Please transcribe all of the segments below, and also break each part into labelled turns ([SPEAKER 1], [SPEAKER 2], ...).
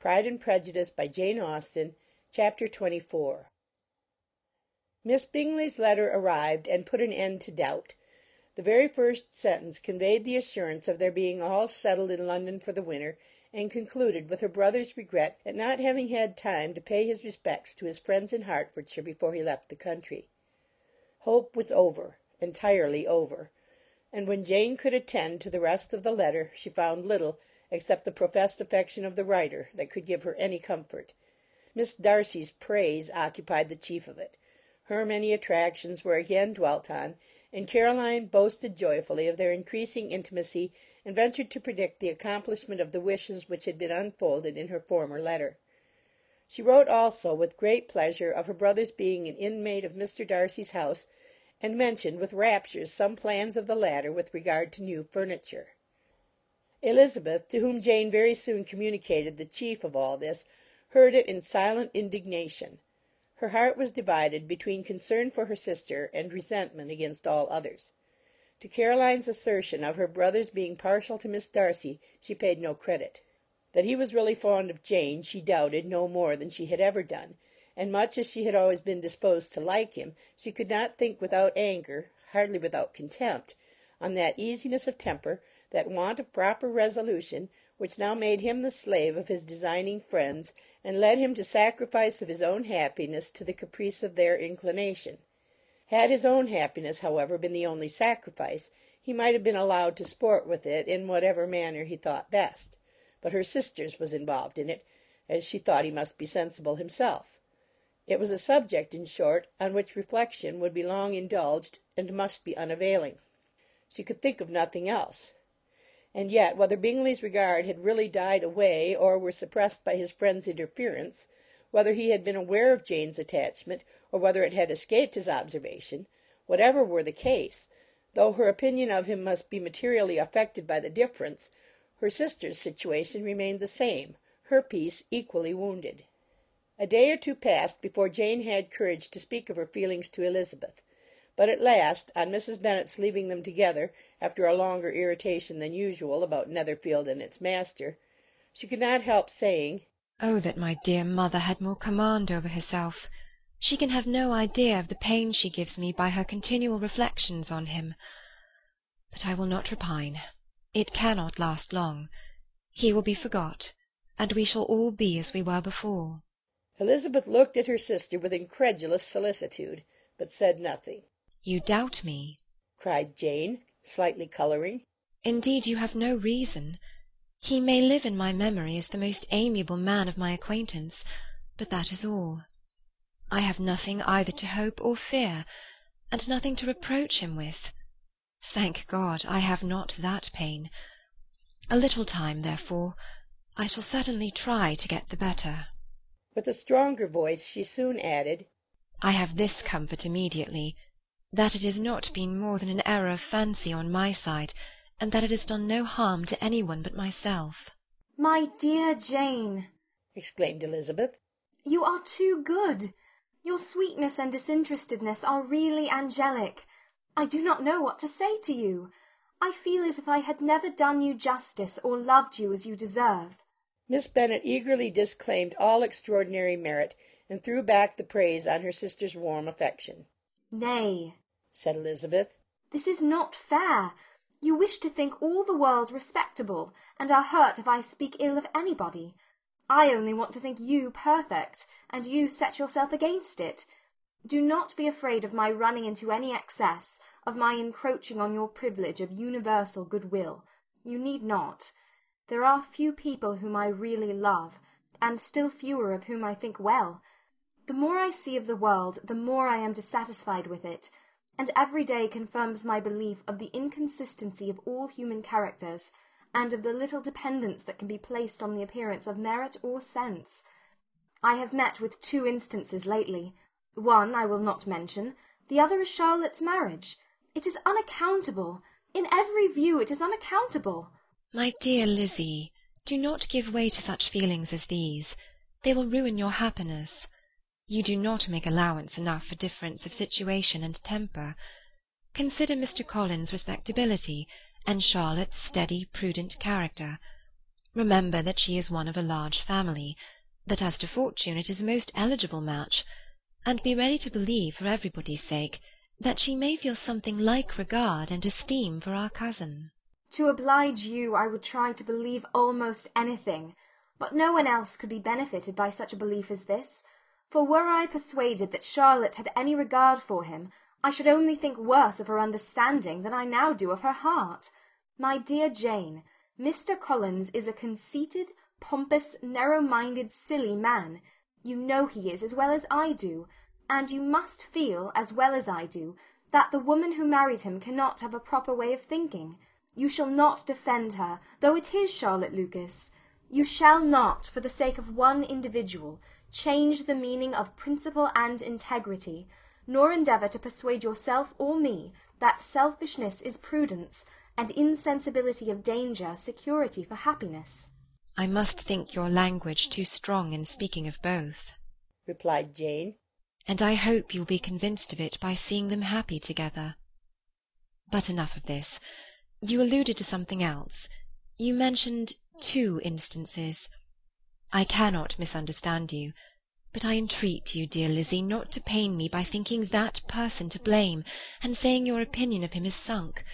[SPEAKER 1] Pride and Prejudice, by Jane Austen, Chapter 24. Miss Bingley's letter arrived and put an end to doubt. The very first sentence conveyed the assurance of their being all settled in London for the winter, and concluded with her brother's regret at not having had time to pay his respects to his friends in Hertfordshire before he left the country. Hope was over, entirely over, and when Jane could attend to the rest of the letter, she found little, except the professed affection of the writer, that could give her any comfort. Miss Darcy's praise occupied the chief of it. Her many attractions were again dwelt on, and Caroline boasted joyfully of their increasing intimacy, and ventured to predict the accomplishment of the wishes which had been unfolded in her former letter. She wrote also with great pleasure of her brother's being an inmate of Mr. Darcy's house, and mentioned with raptures some plans of the latter with regard to new furniture. Elizabeth, to whom Jane very soon communicated the chief of all this, heard it in silent indignation. Her heart was divided between concern for her sister and resentment against all others. To Caroline's assertion of her brother's being partial to Miss Darcy she paid no credit. That he was really fond of Jane she doubted no more than she had ever done, and much as she had always been disposed to like him, she could not think without anger, hardly without contempt, on that easiness of temper, that want of proper resolution, which now made him the slave of his designing friends, and led him to sacrifice of his own happiness to the caprice of their inclination. Had his own happiness, however, been the only sacrifice, he might have been allowed to sport with it in whatever manner he thought best, but her sister's was involved in it, as she thought he must be sensible himself. It was a subject, in short, on which reflection would be long indulged, and must be unavailing. She could think of nothing else. And yet, whether Bingley's regard had really died away, or were suppressed by his friend's interference, whether he had been aware of Jane's attachment, or whether it had escaped his observation, whatever were the case, though her opinion of him must be materially affected by the difference, her sister's situation remained the same, her peace equally wounded. A day or two passed before Jane had courage to speak of her feelings to Elizabeth. But at last, on Mrs. Bennet's leaving them together, after a longer irritation than usual about Netherfield and its master, she could not help saying,
[SPEAKER 2] "Oh, that my dear mother had more command over herself! She can have no idea of the pain she gives me by her continual reflections on him. But I will not repine. It cannot last long. He will be forgot, and we shall all be as we were before."
[SPEAKER 1] Elizabeth looked at her sister with incredulous solicitude, but said nothing.
[SPEAKER 2] "You doubt me?"
[SPEAKER 1] cried Jane, slightly colouring.
[SPEAKER 2] "Indeed, you have no reason. He may live in my memory as the most amiable man of my acquaintance, but that is all. I have nothing either to hope or fear, and nothing to reproach him with. Thank God, I have not that pain. A little time, therefore. I shall certainly try to get the better."
[SPEAKER 1] With a stronger voice she soon added,
[SPEAKER 2] "I have this comfort immediately, that it has not been more than an error of fancy on my side, and that it has done no harm to any one but myself."
[SPEAKER 3] "My dear Jane,"
[SPEAKER 1] exclaimed Elizabeth,
[SPEAKER 3] "you are too good. Your sweetness and disinterestedness are really angelic. I do not know what to say to you. I feel as if I had never done you justice or loved you as you deserve."
[SPEAKER 1] Miss Bennet eagerly disclaimed all extraordinary merit, and threw back the praise on her sister's warm affection.
[SPEAKER 3] "Nay,"
[SPEAKER 1] said Elizabeth,
[SPEAKER 3] "this is not fair. You wish to think all the world respectable, and are hurt if I speak ill of anybody. I only want to think you perfect, and you set yourself against it. Do not be afraid of my running into any excess, of my encroaching on your privilege of universal goodwill. You need not. There are few people whom I really love, and still fewer of whom I think well. The more I see of the world, the more I am dissatisfied with it, and every day confirms my belief of the inconsistency of all human characters, and of the little dependence that can be placed on the appearance of merit or sense. I have met with 2 instances lately. One I will not mention, the other is Charlotte's marriage. It is unaccountable. In every view it is unaccountable."
[SPEAKER 2] "My dear Lizzie, do not give way to such feelings as these. They will ruin your happiness. You do not make allowance enough for difference of situation and temper. Consider Mr. Collins's respectability, and Charlotte's steady, prudent character. Remember that she is one of a large family, that as to fortune it is a most eligible match, and be ready to believe, for everybody's sake, that she may feel something like regard and esteem for our cousin.
[SPEAKER 3] To oblige you, I would try to believe almost anything, but no one else could be benefited by such a belief as this, for were I persuaded that Charlotte had any regard for him, I should only think worse of her understanding than I now do of her heart. My dear Jane, Mr. Collins is a conceited, pompous, narrow-minded, silly man. You know he is as well as I do, and you must feel, as well as I do, that the woman who married him cannot have a proper way of thinking. You shall not defend her, though it is Charlotte Lucas. You shall not, for the sake of one individual, change the meaning of principle and integrity, nor endeavour to persuade yourself or me that selfishness is prudence, and insensibility of danger security for happiness.
[SPEAKER 2] I must think your language too strong in speaking of both,
[SPEAKER 1] replied Jane.
[SPEAKER 2] And I hope you will be convinced of it by seeing them happy together. But enough of this. You alluded to something else. You mentioned 2 instances. I cannot misunderstand you, but I entreat you, dear Lizzie, not to pain me by thinking that person to blame, and saying your opinion of him is sunk.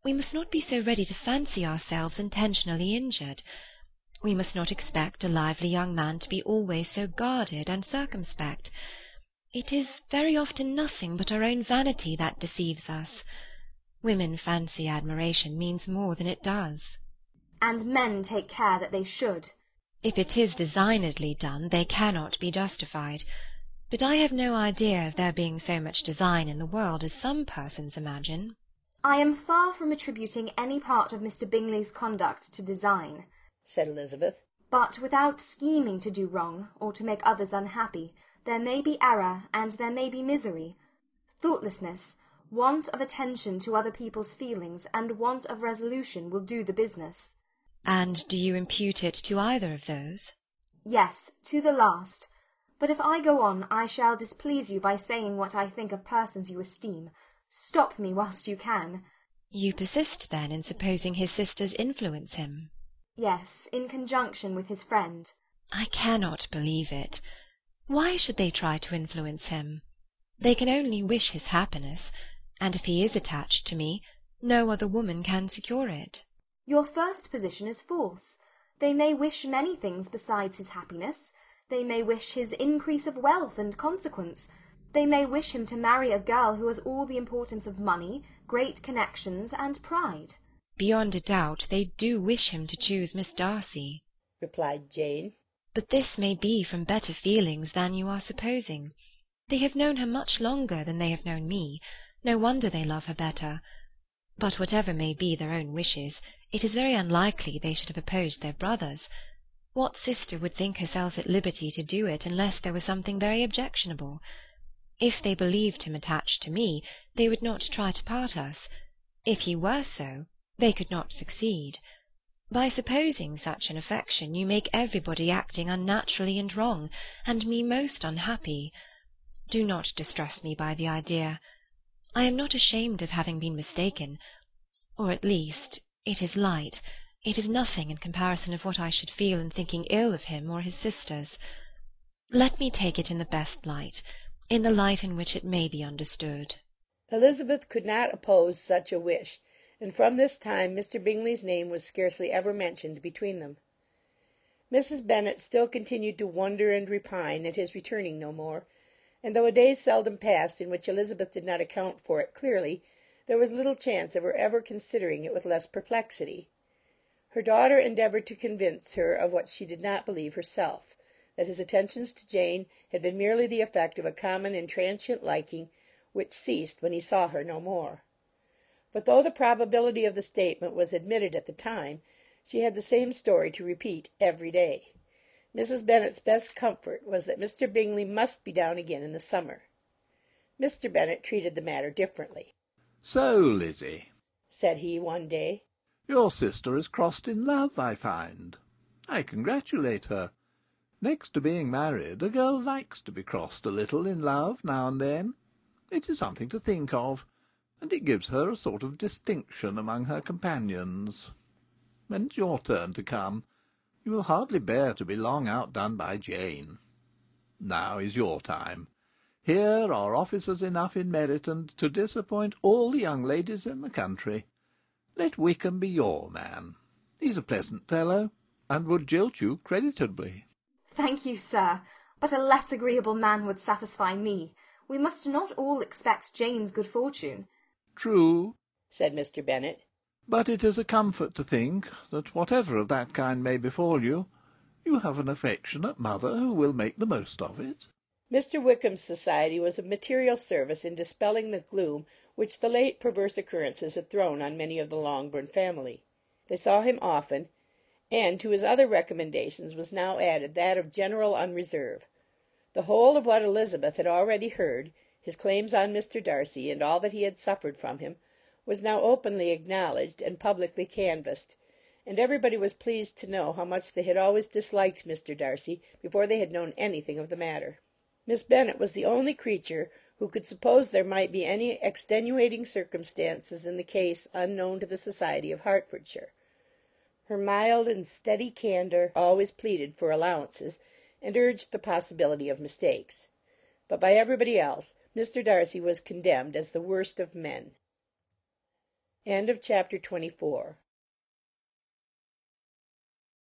[SPEAKER 2] We must not be so ready to fancy ourselves intentionally injured. We must not expect a lively young man to be always so guarded and circumspect. It is very often nothing but our own vanity that deceives us. Women fancy admiration means more than it does.
[SPEAKER 3] And men take care that they should.
[SPEAKER 2] If it is designedly done, they cannot be justified. But I have no idea of there being so much design in the world as some persons imagine.
[SPEAKER 3] I am far from attributing any part of Mr. Bingley's conduct to design,
[SPEAKER 1] said Elizabeth.
[SPEAKER 3] But without scheming to do wrong, or to make others unhappy, there may be error, and there may be misery. Thoughtlessness, want of attention to other people's feelings, and want of resolution will do the business.
[SPEAKER 2] And do you impute it to either of those?
[SPEAKER 3] Yes, to the last. But if I go on, I shall displease you by saying what I think of persons you esteem. Stop me whilst you can.
[SPEAKER 2] You persist, then, in supposing his sisters influence him?
[SPEAKER 3] Yes, in conjunction with his friend.
[SPEAKER 2] I cannot believe it. Why should they try to influence him? They can only wish his happiness, and if he is attached to me, no other woman can secure it.
[SPEAKER 3] Your first position is false. They may wish many things besides his happiness. They may wish his increase of wealth and consequence. They may wish him to marry a girl who has all the importance of money, great connections, and pride.
[SPEAKER 2] Beyond a doubt they do wish him to choose Miss Darcy,
[SPEAKER 1] replied Jane.
[SPEAKER 2] But this may be from better feelings than you are supposing. They have known her much longer than they have known me. No wonder they love her better. But whatever may be their own wishes, it is very unlikely they should have opposed their brothers. What sister would think herself at liberty to do it unless there was something very objectionable? If they believed him attached to me, they would not try to part us. If he were so, they could not succeed. By supposing such an affection, you make everybody acting unnaturally and wrong, and me most unhappy. Do not distress me by the idea. I am not ashamed of having been mistaken, or at least it is light. It is nothing in comparison of what I should feel in thinking ill of him or his sisters. Let me take it in the best light, in the light in which it may be understood.
[SPEAKER 1] Elizabeth could not oppose such a wish, and from this time Mr. Bingley's name was scarcely ever mentioned between them. Mrs. Bennet still continued to wonder and repine at his returning no more, and though a day seldom passed in which Elizabeth did not account for it clearly, there was little chance of her ever considering it with less perplexity. Her daughter endeavoured to convince her of what she did not believe herself, that his attentions to Jane had been merely the effect of a common and transient liking, which ceased when he saw her no more. But though the probability of the statement was admitted at the time, she had the same story to repeat every day. Mrs. Bennet's best comfort was that Mr. Bingley must be down again in the summer. Mr. Bennet treated the matter differently.
[SPEAKER 4] "So, Lizzie,"
[SPEAKER 1] said he one day,
[SPEAKER 4] "your sister is crossed in love, I find. I congratulate her. Next to being married, a girl likes to be crossed a little in love now and then. It is something to think of, and it gives her a sort of distinction among her companions. When it's your turn to come, You will hardly bear to be long outdone by Jane. Now is your time. Here are officers enough in merit and to disappoint all the young ladies in the country. Let Wickham be your man. He's a pleasant fellow, and would jilt you creditably.
[SPEAKER 3] Thank you, sir, but a less agreeable man would satisfy me. We must not all expect Jane's good fortune.
[SPEAKER 4] True,
[SPEAKER 1] said Mr. Bennet.
[SPEAKER 4] But it is a comfort to think that whatever of that kind may befall you, you have an affectionate mother who will make the most of it.
[SPEAKER 1] Mr. Wickham's society was of material service in dispelling the gloom which the late perverse occurrences had thrown on many of the Longbourn family. They saw him often, and to his other recommendations was now added that of general unreserve. The whole of what Elizabeth had already heard, his claims on Mr. Darcy, and all that he had suffered from him, was now openly acknowledged and publicly canvassed, and everybody was pleased to know how much they had always disliked Mr. Darcy before they had known anything of the matter. Miss Bennet was the only creature who could suppose there might be any extenuating circumstances in the case unknown to the society of Hertfordshire. Her mild and steady candour always pleaded for allowances, and urged the possibility of mistakes. But by everybody else Mr. Darcy was condemned as the worst of men. Chapter 24.